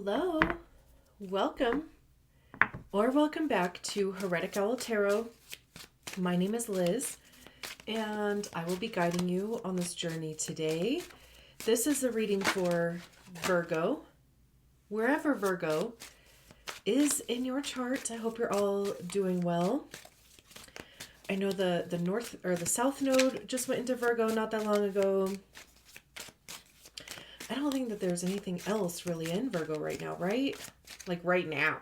Hello, welcome or welcome back to Heretic Owl Tarot. My name is Liz and I will be guiding you on this journey today. This is a reading for Virgo, wherever Virgo is in your chart. I hope you're all doing well. I know the north or the south node just went into Virgo not that long ago. I don't think that there's anything else really in Virgo right now, right? Like right now.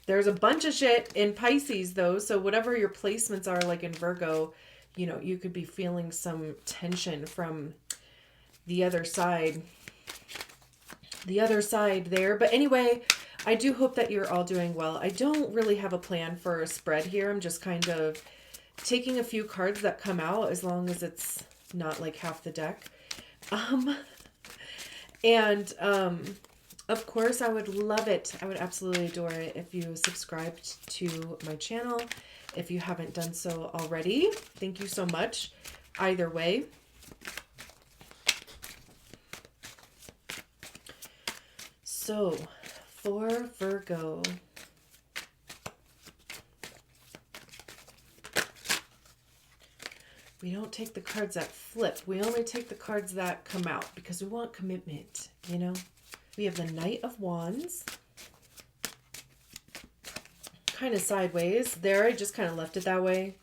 There's a bunch of shit in Pisces though, so whatever your placements are like in Virgo, you know, you could be feeling some tension from the other side. There. But anyway, I do hope that you're all doing well. I don't really have a plan for a spread here. I'm just kind of taking a few cards that come out as long as it's not like half the deck. Of course, I would love it. I would absolutely adore it if you subscribed to my channel. If you haven't done so already, thank you so much. Either way. So, for Virgo, we don't take the cards that flip. We only take the cards that come out because we want commitment, you know? We have the Knight of Wands. Kind of sideways. There, I just kind of left it that way.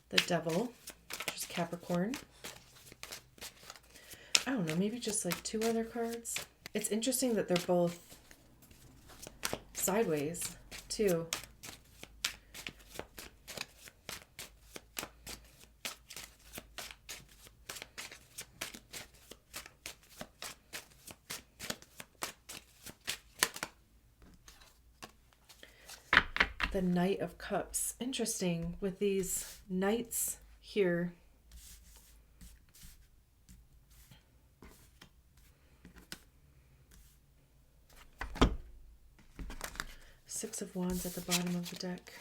The Devil, which is Capricorn. I don't know, maybe just like two other cards. It's interesting that they're both sideways, too. The Knight of Cups. Interesting with these knights here. Six of Wands at the bottom of the deck.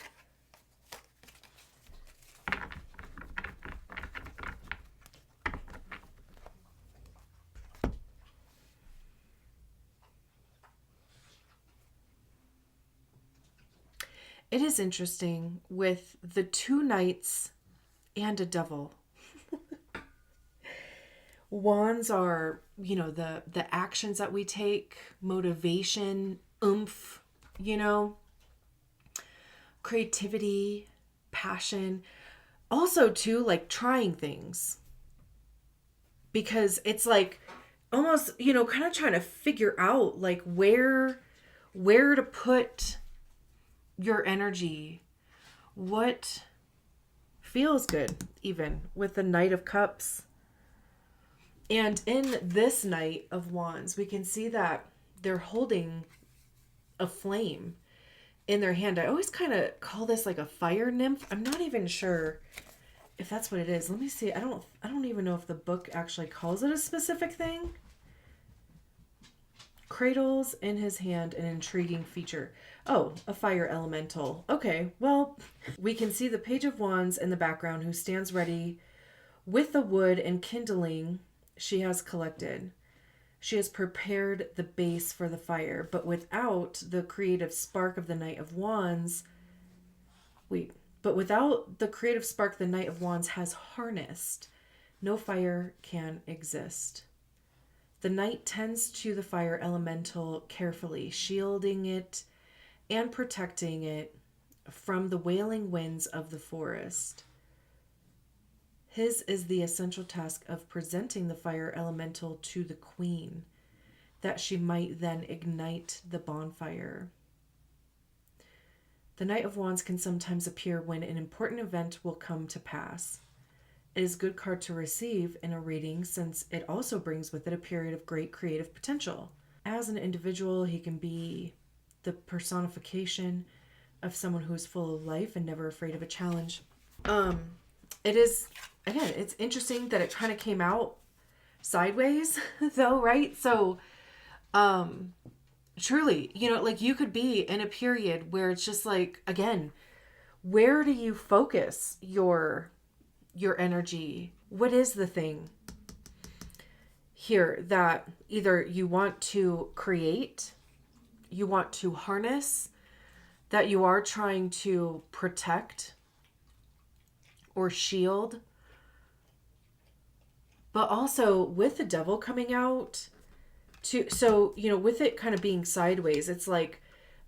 It is interesting with the two knights and a devil. Wands are, you know, the actions that we take, motivation, oomph, you know, creativity, passion. Also, too, like trying things. Because it's like almost, you know, kind of trying to figure out like where to put your energy. What feels good, even with the Knight of Cups. And in this Knight of Wands, we can see that they're holding a flame in their hand. I always kind of call this like a fire nymph. I'm not even sure if that's what it is. Let me see. I don't even know if the book actually calls it a specific thing. Cradles in his hand an intriguing feature. Oh, a fire elemental. Okay, well, we can see the Page of Wands in the background who stands ready with the wood and kindling she has collected. She has prepared the base for the fire, but without the creative spark of the Knight of Wands, without the creative spark the Knight of Wands has harnessed, no fire can exist. The knight tends to the fire elemental carefully, shielding it and protecting it from the wailing winds of the forest. His is the essential task of presenting the fire elemental to the queen, that she might then ignite the bonfire. The Knight of Wands can sometimes appear when an important event will come to pass. It is a good card to receive in a reading since it also brings with it a period of great creative potential. As an individual, he can be the personification of someone who is full of life and never afraid of a challenge. It is, again, it's interesting that it kind of came out sideways though, right? So Truly, like you could be in a period where it's just like, again, where do you focus your energy? What is the thing here that either you want to create, you want to harness, that you are trying to protect or shield? But also with the devil coming out to, so, with it kind of being sideways, it's like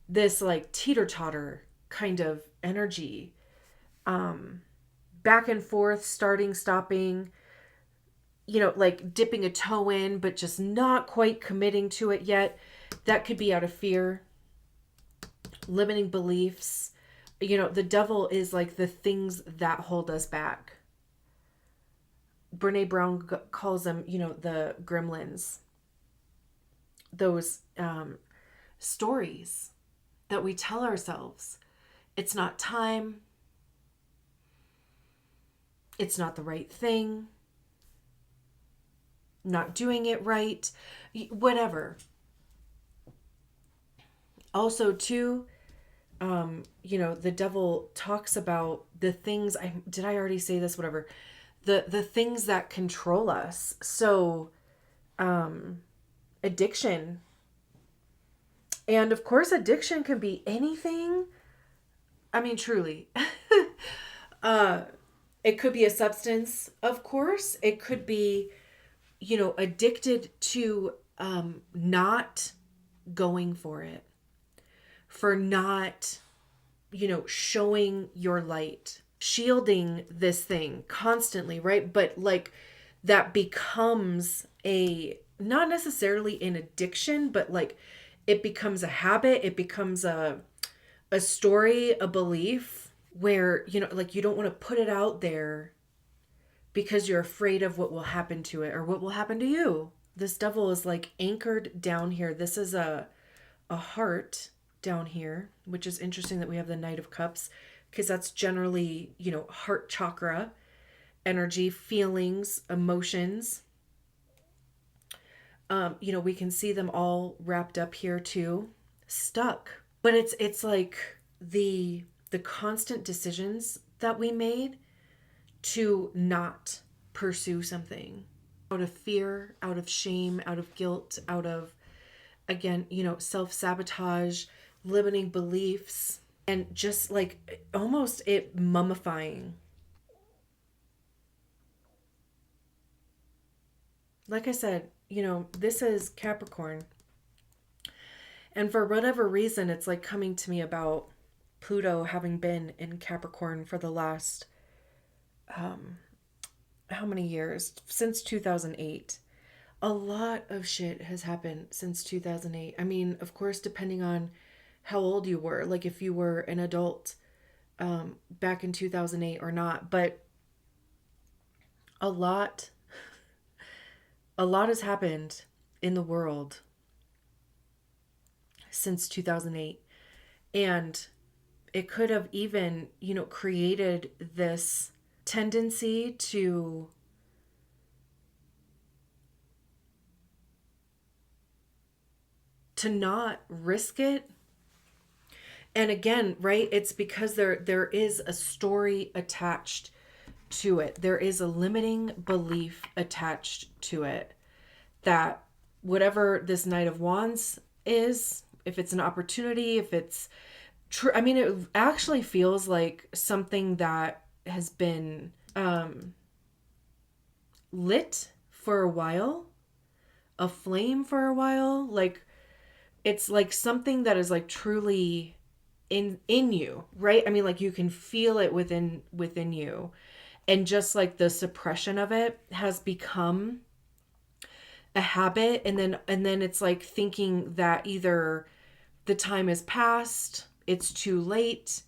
this like teeter-totter kind of energy, back and forth, starting, stopping, like dipping a toe in, but just not quite committing to it yet. That could be out of fear, limiting beliefs. The devil is like the things that hold us back. Brene Brown calls them, the gremlins. Those stories that we tell ourselves. It's not time. It's not the right thing. Not doing it right. Whatever. Also, too, the devil talks about the things. Did I already say this? Whatever. The things that control us. So, addiction. And of course, addiction can be anything. I mean, truly. It could be a substance, of course. It could be, addicted to not going for it, for not, showing your light, shielding this thing constantly, right? But like that becomes not necessarily an addiction, but like it becomes a habit, it becomes a story, a belief where, like you don't want to put it out there because you're afraid of what will happen to it or what will happen to you. This devil is like anchored down here. This is a heart down here, which is interesting that we have the Knight of Cups, because that's generally, heart chakra energy, feelings, emotions. We can see them all wrapped up here too, stuck. But it's like the constant decisions that we made to not pursue something out of fear, out of shame, out of guilt, out of, again, self-sabotage, limiting beliefs, and just like almost it mummifying. Like I said, this is Capricorn. And for whatever reason, it's like coming to me about Pluto having been in Capricorn for the last, how many years? Since 2008. A lot of shit has happened since 2008. I mean, of course, depending on how old you were, like if you were an adult back in 2008 or not. But a lot, a lot has happened in the world since 2008. And it could have even, created this tendency to not risk it. And again, right, it's because there is a story attached to it. There is a limiting belief attached to it that whatever this Knight of Wands is, if it's an opportunity, if it's true, I mean, it actually feels like something that has been lit for a while, a flame for a while. Like it's like something that is like truly in you, right? I mean, like you can feel it within you, and just like the suppression of it has become a habit. And then it's like thinking that either the time is past, it's too late,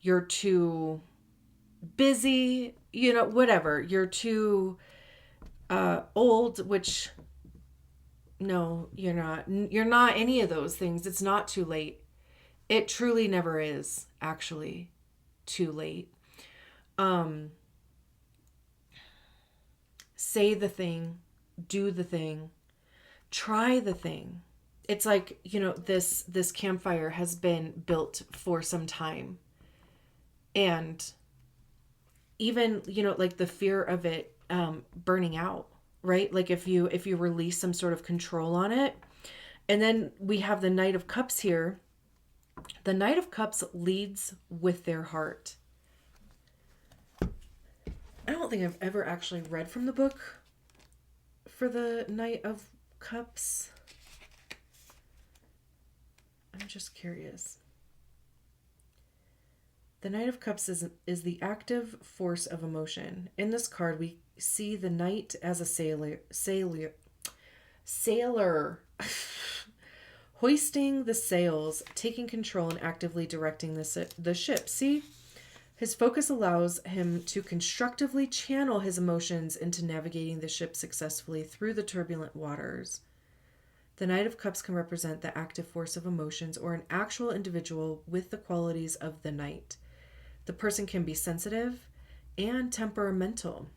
you're too busy, whatever, you're too old, which no, you're not any of those things. It's not too late. It truly never is actually too late. Say the thing, do the thing, try the thing. it's like, this campfire has been built for some time. And even, like the fear of it burning out, right? Like if you release some sort of control on it. And then we have the Knight of Cups here. The Knight of Cups leads with their heart. I don't think I've ever actually read from the book for the Knight of Cups. I'm just curious. The Knight of Cups is the active force of emotion. In this card, we see the Knight as a sailor, hoisting the sails, taking control, and actively directing the ship. See? His focus allows him to constructively channel his emotions into navigating the ship successfully through the turbulent waters. The Knight of Cups can represent the active force of emotions or an actual individual with the qualities of the Knight. The person can be sensitive and temperamental.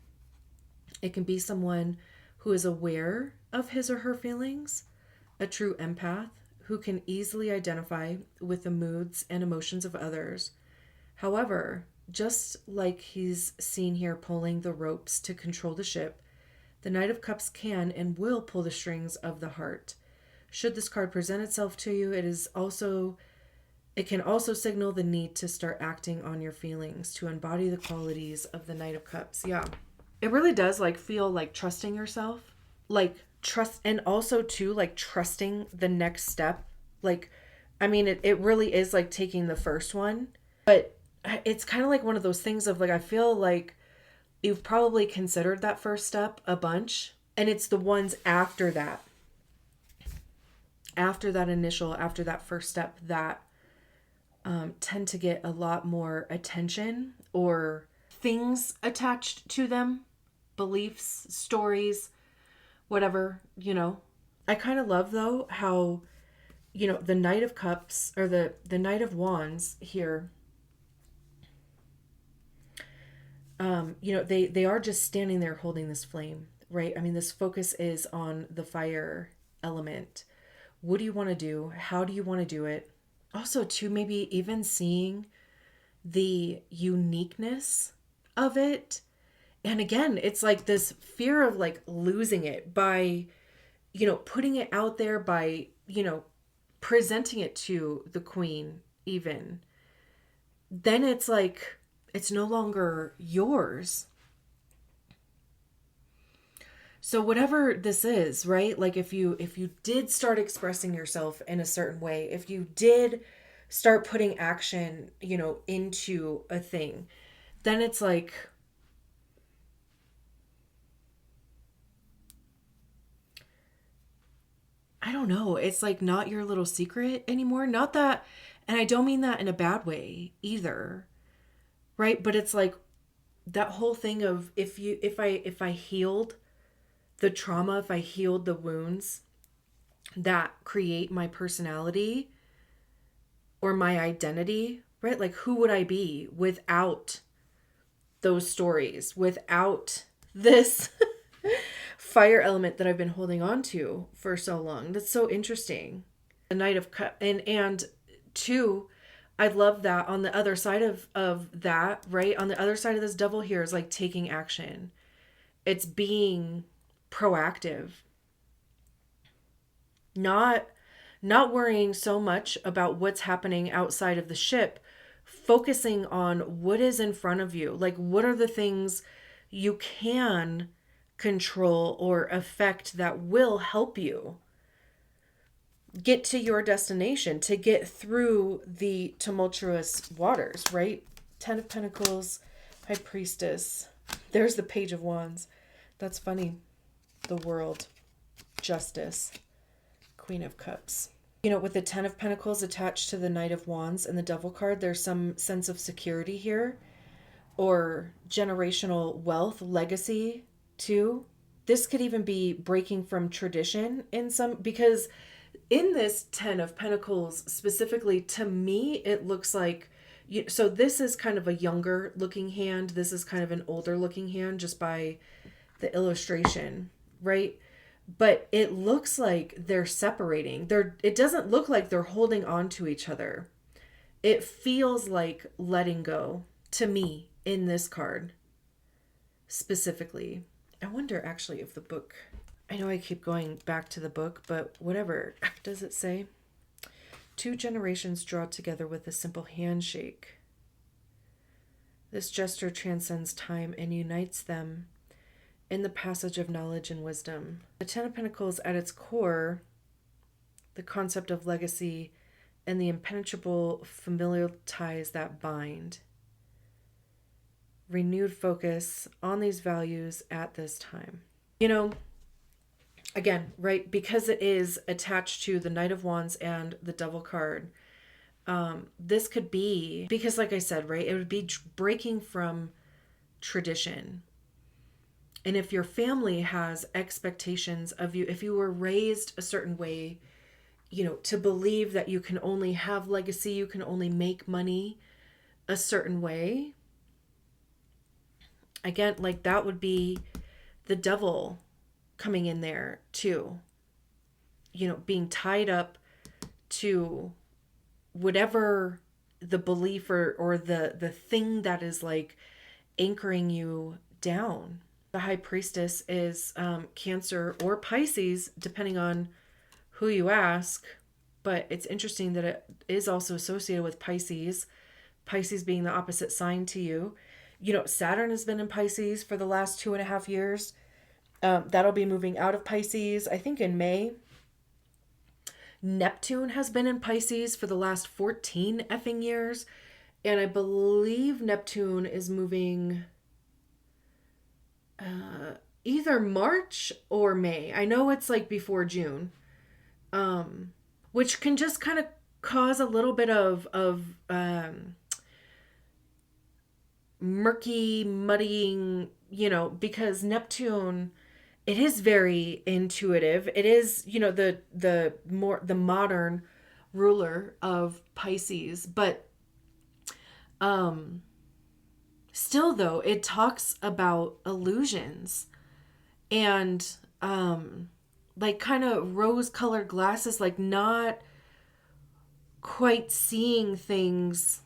It can be someone who is aware of his or her feelings, a true empath who can easily identify with the moods and emotions of others. However, just like he's seen here pulling the ropes to control the ship, the Knight of Cups can and will pull the strings of the heart. Should this card present itself to you, it can also signal the need to start acting on your feelings to embody the qualities of the Knight of Cups. Yeah. It really does feel like trusting yourself, trust, and also too, trusting the next step. It really is like taking the first one, but it's kind of like one of those things of I feel like you've probably considered that first step a bunch, and it's the ones after that first step that tend to get a lot more attention or things attached to them, beliefs, stories, whatever, I kind of love though how, the Knight of Cups or the Knight of Wands here, they are just standing there holding this flame, right? This focus is on the fire element. What do you want to do? How do you want to do it? Also, too, maybe even seeing the uniqueness of it. And again, it's like this fear of losing it by, putting it out there, by, presenting it to the queen even. Then it's it's no longer yours. So whatever this is, right? If you did start expressing yourself in a certain way, if you did start putting action, into a thing, then it's I don't know. It's not your little secret anymore. Not that, and I don't mean that in a bad way either. Right? But it's that whole thing of if I healed the trauma, if I healed the wounds that create my personality or my identity, right? Who would I be without those stories, without this fire element that I've been holding on to for so long? That's so interesting. The Knight of Cups, and two, I love that on the other side of that, right? On the other side of this devil here is taking action. It's being proactive. Not worrying so much about what's happening outside of the ship, focusing on what is in front of you. What are the things you can control or affect that will help you get to your destination, to get through the tumultuous waters, right? 10 of Pentacles, High Priestess. There's the Page of Wands. That's funny. The World, Justice, Queen of Cups. With the 10 of Pentacles attached to the Knight of Wands and the Devil card, there's some sense of security here or generational wealth, legacy too. This could even be breaking from tradition because in this 10 of Pentacles specifically, to me, it looks like, so this is kind of a younger looking hand. This is kind of an older looking hand just by the illustration, right? but it looks like they're separating. It doesn't look like they're holding on to each other. It feels like letting go to me in this card specifically. I wonder actually if the book, I know I keep going back to the book, but whatever. Does it say? Two generations draw together with a simple handshake. This gesture transcends time and unites them in the passage of knowledge and wisdom. The Ten of Pentacles at its core, the concept of legacy and the impenetrable familial ties that bind. Renewed focus on these values at this time. You know, again, right, because it is attached to the Knight of Wands and the Devil card, this could be, because like I said, right, it would be breaking from tradition. And if your family has expectations of you, if you were raised a certain way, you know, to believe that you can only have legacy, you can only make money a certain way, again, like that would be the devil coming in there too. You know, being tied up to whatever the belief or the thing that is like anchoring you down. The High Priestess is Cancer or Pisces, depending on who you ask. But it's interesting that it is also associated with Pisces. Pisces being the opposite sign to you. You know, Saturn has been in Pisces for the last 2.5 years. That'll be moving out of Pisces, I think, in May. Neptune has been in Pisces for the last 14 effing years. And I believe Neptune is moving either March or May. I know it's like before June. Which can just kind of cause a little bit of murky, muddying, you know, because Neptune, it is very intuitive. It is, you know, the modern ruler of Pisces, but still though, it talks about illusions and like kind of rose-colored glasses, like not quite seeing things.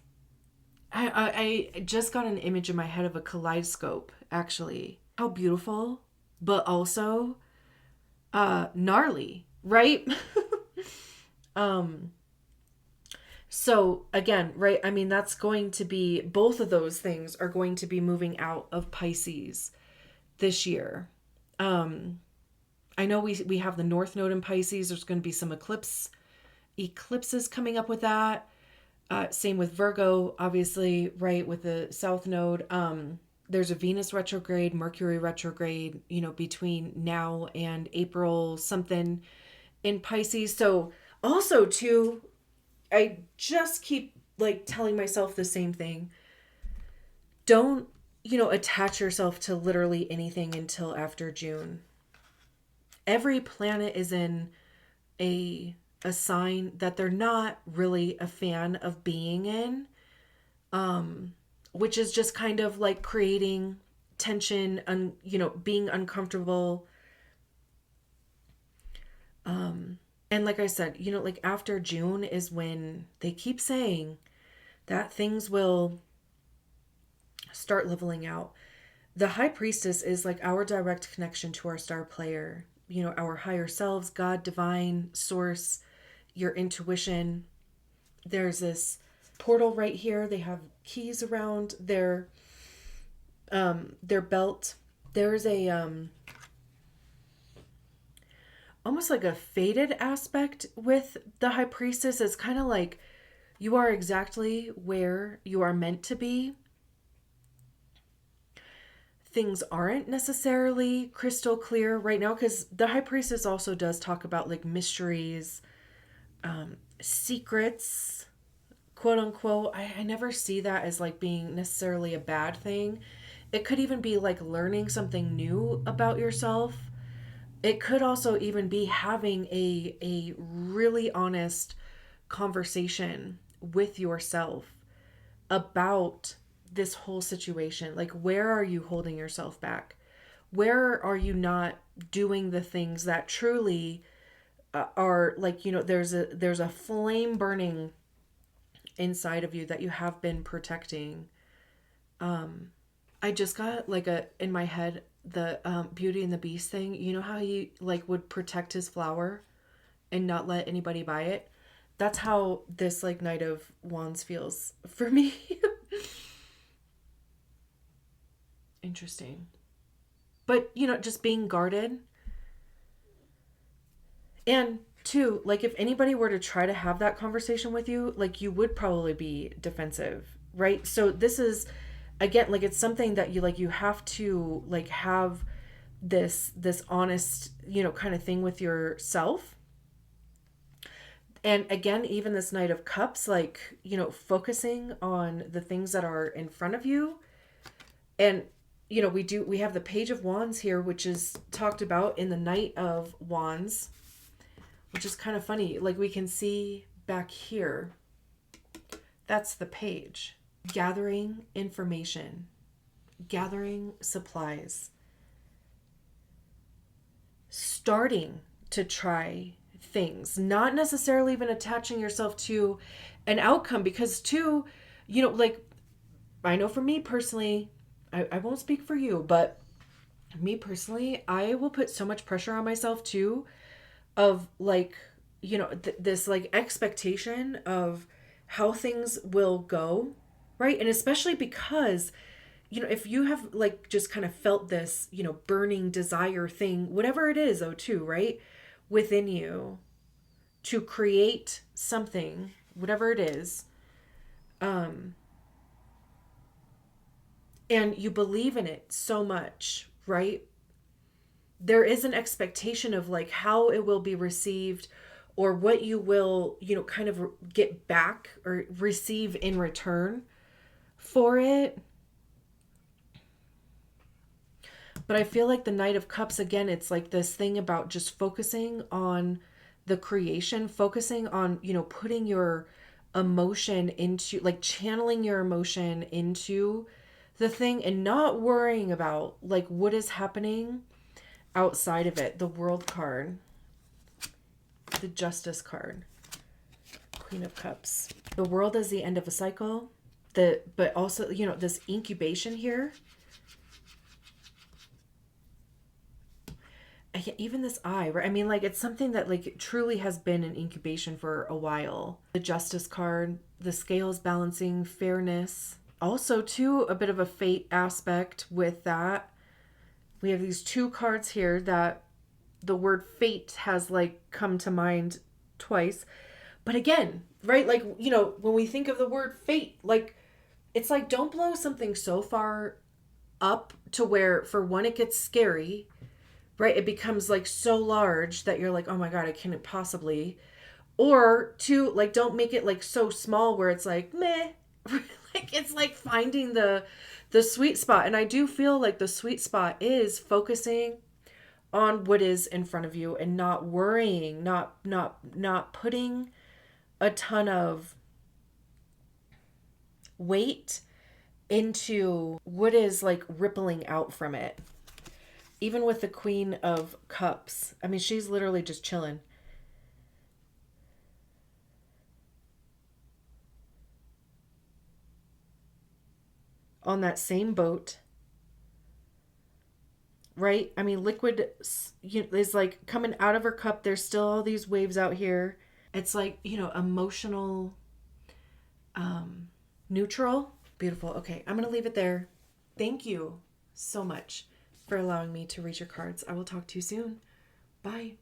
I just got an image in my head of a kaleidoscope, actually. How beautiful, but also gnarly, right? So again, right, I mean, that's going to be, both of those things are going to be moving out of Pisces this year. I know we have the North Node in Pisces. There's going to be some eclipses coming up with that. Same with Virgo, obviously, right, with the South Node. There's a Venus retrograde, Mercury retrograde, you know, between now and April something in Pisces. So also too, I just keep like telling myself the same thing. Don't, you know, attach yourself to literally anything until after June. Every planet is in a sign that they're not really a fan of being in, which is just kind of like creating tension and, you know, being uncomfortable. And like I said, you know, like after June is when they keep saying that things will start leveling out. The High Priestess is like our direct connection to our star player, you know, our higher selves, God, divine, source, your intuition. There's this portal right here. They have keys around their belt. There's a almost like a faded aspect with the High Priestess. It's kind of like you are exactly where you are meant to be. Things aren't necessarily crystal clear right now, because the High Priestess also does talk about like mysteries, secrets, quote unquote. I never see that as like being necessarily a bad thing. It could even be like learning something new about yourself. It could also even be having a really honest conversation with yourself about this whole situation. Like, where are you holding yourself back? Where are you not doing the things that truly are like, there's a flame burning inside of you that you have been protecting. I just got like in my head, the Beauty and the Beast thing. You know how he like would protect his flower and not let anybody buy it? That's how this like Knight of Wands feels for me. Interesting. But, just being guarded. And two, like if anybody were to try to have that conversation with you, like you would probably be defensive, right? So this is again like it's something that you have to like have this honest, kind of thing with yourself. And again, even this Knight of Cups, like, focusing on the things that are in front of you. And we have the Page of Wands here, which is talked about in the Knight of Wands, which is kind of funny. Like we can see back here, that's the page. Gathering information, gathering supplies, starting to try things, not necessarily even attaching yourself to an outcome, because too, like I know for me personally, I won't speak for you, but me personally, I will put so much pressure on myself too, of like, this like expectation of how things will go, right? And especially because, if you have like just kind of felt this, burning desire thing, whatever it is, too, right? Within you to create something, whatever it is, and you believe in it so much, right? There is an expectation of like how it will be received or what you will, kind of get back or receive in return for it. But I feel like the Knight of Cups, again, it's like this thing about just focusing on the creation, focusing on, putting your emotion into, like channeling your emotion into the thing and not worrying about like what is happening outside of it. The World card, the Justice card, Queen of Cups. The world is the end of a cycle. But also, this incubation here. Even this eye, right? I mean, like, it's something that, like, truly has been an incubation for a while. The Justice card, the scales balancing, fairness. Also, too, a bit of a fate aspect with that. We have these two cards here that the word fate has, like, come to mind twice. But again, right? Like, when we think of the word fate, like, it's like, don't blow something so far up to where, for one, it gets scary, right? It becomes like so large that you're like, oh my God, I can't possibly. Or two, like, don't make it like so small where it's like, meh. Like, it's like finding the sweet spot. And I do feel like the sweet spot is focusing on what is in front of you and not worrying, not putting a ton of weight into what is like rippling out from it. Even with the Queen of Cups, I mean, she's literally just chilling. On that same boat, right? I mean, liquid is like coming out of her cup. There's still all these waves out here. It's like, emotional, neutral. Beautiful. Okay, I'm going to leave it there. Thank you so much for allowing me to read your cards. I will talk to you soon. Bye.